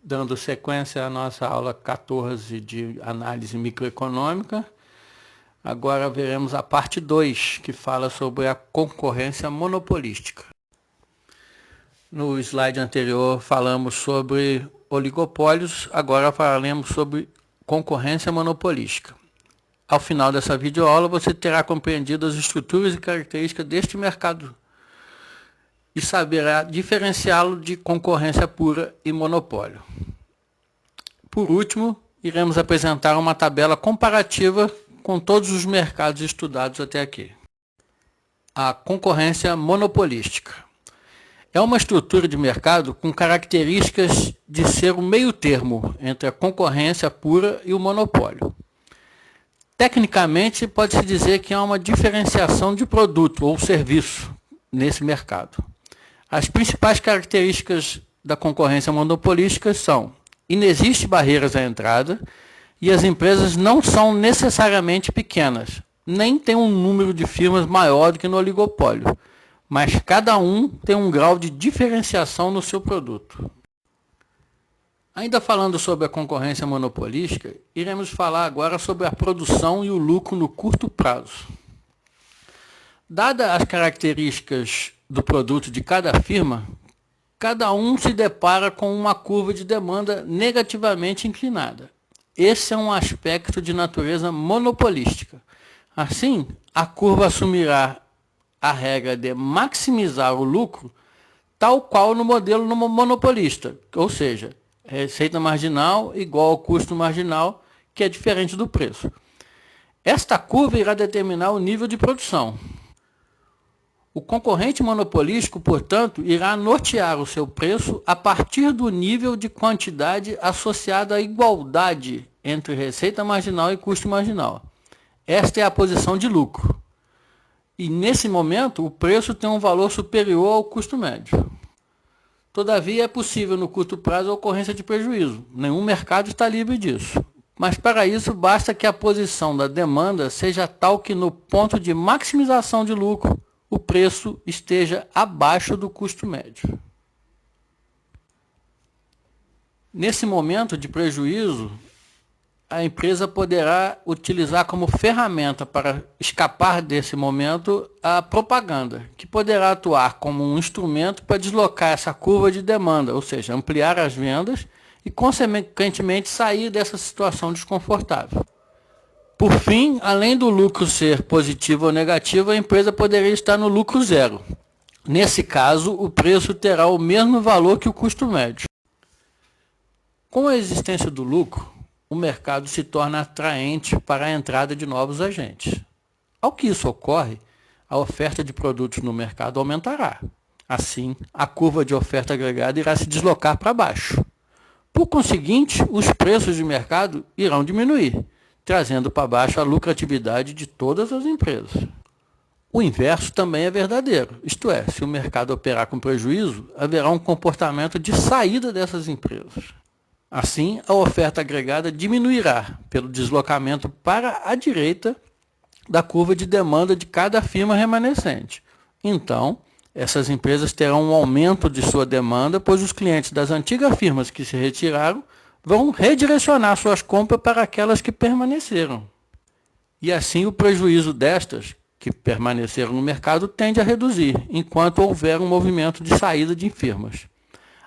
dando sequência à nossa aula 14 de análise microeconômica. Agora veremos a parte 2, que fala sobre a concorrência monopolística. No slide anterior falamos sobre oligopólios, agora falaremos sobre concorrência monopolística. Ao final dessa videoaula você terá compreendido as estruturas e características deste mercado e saberá diferenciá-lo de concorrência pura e monopólio. Por último, iremos apresentar uma tabela comparativa com todos os mercados estudados até aqui. A concorrência monopolística é uma estrutura de mercado com características de ser o meio termo entre a concorrência pura e o monopólio. Tecnicamente, pode-se dizer que há uma diferenciação de produto ou serviço nesse mercado. As principais características da concorrência monopolística são: inexiste barreiras à entrada e as empresas não são necessariamente pequenas, nem tem um número de firmas maior do que no oligopólio, mas cada um tem um grau de diferenciação no seu produto. Ainda falando sobre a concorrência monopolística, iremos falar agora sobre a produção e o lucro no curto prazo. Dadas as características do produto de cada firma, cada um se depara com uma curva de demanda negativamente inclinada. Esse é um aspecto de natureza monopolística. Assim, a curva assumirá a regra de maximizar o lucro, tal qual no modelo monopolista, ou seja, receita marginal igual ao custo marginal, que é diferente do preço. Esta curva irá determinar o nível de produção. O concorrente monopolístico, portanto, irá nortear o seu preço a partir do nível de quantidade associado à igualdade entre receita marginal e custo marginal. Esta é a posição de lucro. E, nesse momento, o preço tem um valor superior ao custo médio. Todavia, é possível no curto prazo a ocorrência de prejuízo. Nenhum mercado está livre disso. Mas, para isso, basta que a posição da demanda seja tal que, no ponto de maximização de lucro, o preço esteja abaixo do custo médio. Nesse momento de prejuízo, a empresa poderá utilizar como ferramenta para escapar desse momento a propaganda, que poderá atuar como um instrumento para deslocar essa curva de demanda, ou seja, ampliar as vendas e, consequentemente, sair dessa situação desconfortável. Por fim, além do lucro ser positivo ou negativo, a empresa poderia estar no lucro zero. Nesse caso, o preço terá o mesmo valor que o custo médio. Com a existência do lucro, o mercado se torna atraente para a entrada de novos agentes. Ao que isso ocorre, a oferta de produtos no mercado aumentará. Assim, a curva de oferta agregada irá se deslocar para baixo. Por conseguinte, os preços de mercado irão diminuir, trazendo para baixo a lucratividade de todas as empresas. O inverso também é verdadeiro, isto é, se o mercado operar com prejuízo, haverá um comportamento de saída dessas empresas. Assim, a oferta agregada diminuirá pelo deslocamento para a direita da curva de demanda de cada firma remanescente. Então, essas empresas terão um aumento de sua demanda, pois os clientes das antigas firmas que se retiraram vão redirecionar suas compras para aquelas que permaneceram. E assim o prejuízo destas, que permaneceram no mercado, tende a reduzir, enquanto houver um movimento de saída de firmas.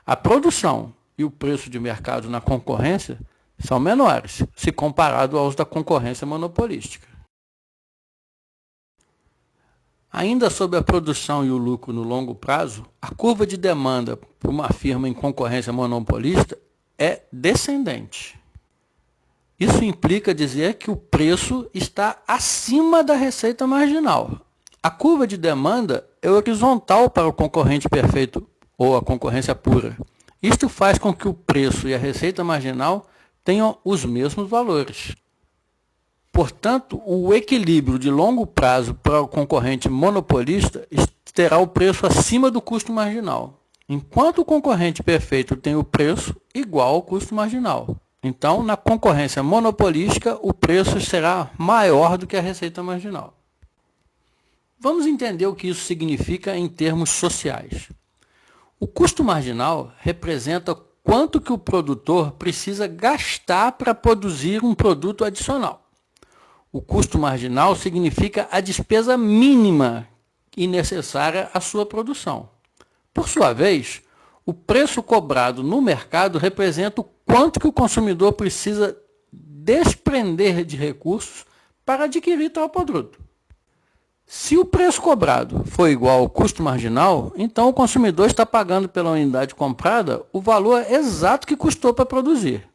A produção e o preço de mercado na concorrência são menores, se comparado aos da concorrência monopolística. Ainda sobre a produção e o lucro no longo prazo, a curva de demanda para uma firma em concorrência monopolista é descendente. Isso implica dizer que o preço está acima da receita marginal. A curva de demanda é horizontal para o concorrente perfeito ou a concorrência pura. Isto faz com que o preço e a receita marginal tenham os mesmos valores. Portanto, o equilíbrio de longo prazo para o concorrente monopolista terá o preço acima do custo marginal, enquanto o concorrente perfeito tem o preço igual ao custo marginal. Então, na concorrência monopolística, o preço será maior do que a receita marginal. Vamos entender o que isso significa em termos sociais. O custo marginal representa quanto que o produtor precisa gastar para produzir um produto adicional. O custo marginal significa a despesa mínima e necessária à sua produção. Por sua vez, o preço cobrado no mercado representa o quanto que o consumidor precisa desprender de recursos para adquirir tal produto. Se o preço cobrado for igual ao custo marginal, então o consumidor está pagando pela unidade comprada o valor exato que custou para produzir.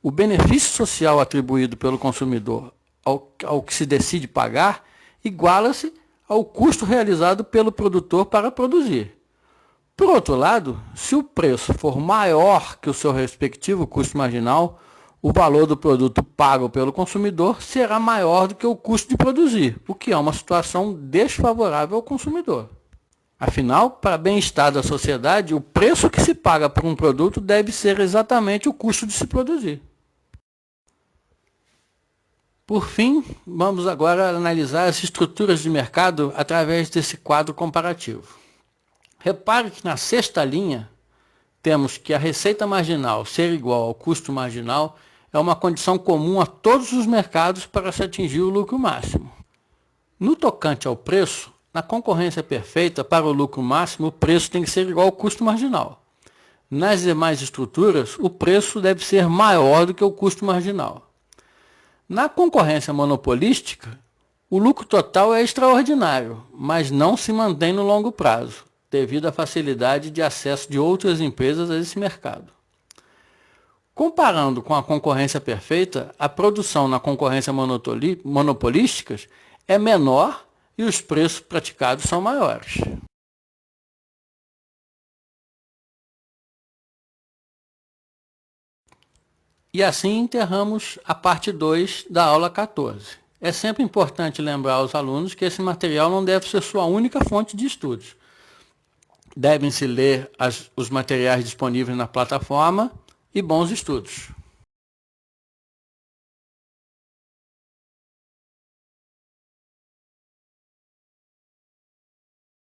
O benefício social atribuído pelo consumidor ao que se decide pagar iguala-se ao custo realizado pelo produtor para produzir. Por outro lado, se o preço for maior que o seu respectivo custo marginal, o valor do produto pago pelo consumidor será maior do que o custo de produzir, o que é uma situação desfavorável ao consumidor. Afinal, para bem-estar da sociedade, o preço que se paga por um produto deve ser exatamente o custo de se produzir. Por fim, vamos agora analisar as estruturas de mercado através desse quadro comparativo. Repare que na sexta linha, temos que a receita marginal ser igual ao custo marginal é uma condição comum a todos os mercados para se atingir o lucro máximo. No tocante ao preço, na concorrência perfeita, para o lucro máximo, o preço tem que ser igual ao custo marginal. Nas demais estruturas, o preço deve ser maior do que o custo marginal. Na concorrência monopolística, o lucro total é extraordinário, mas não se mantém no longo prazo, devido à facilidade de acesso de outras empresas a esse mercado. Comparando com a concorrência perfeita, a produção na concorrência monopolística é menor e os preços praticados são maiores. E assim encerramos a parte 2 da aula 14. É sempre importante lembrar aos alunos que esse material não deve ser sua única fonte de estudos. Devem-se ler os materiais disponíveis na plataforma e bons estudos.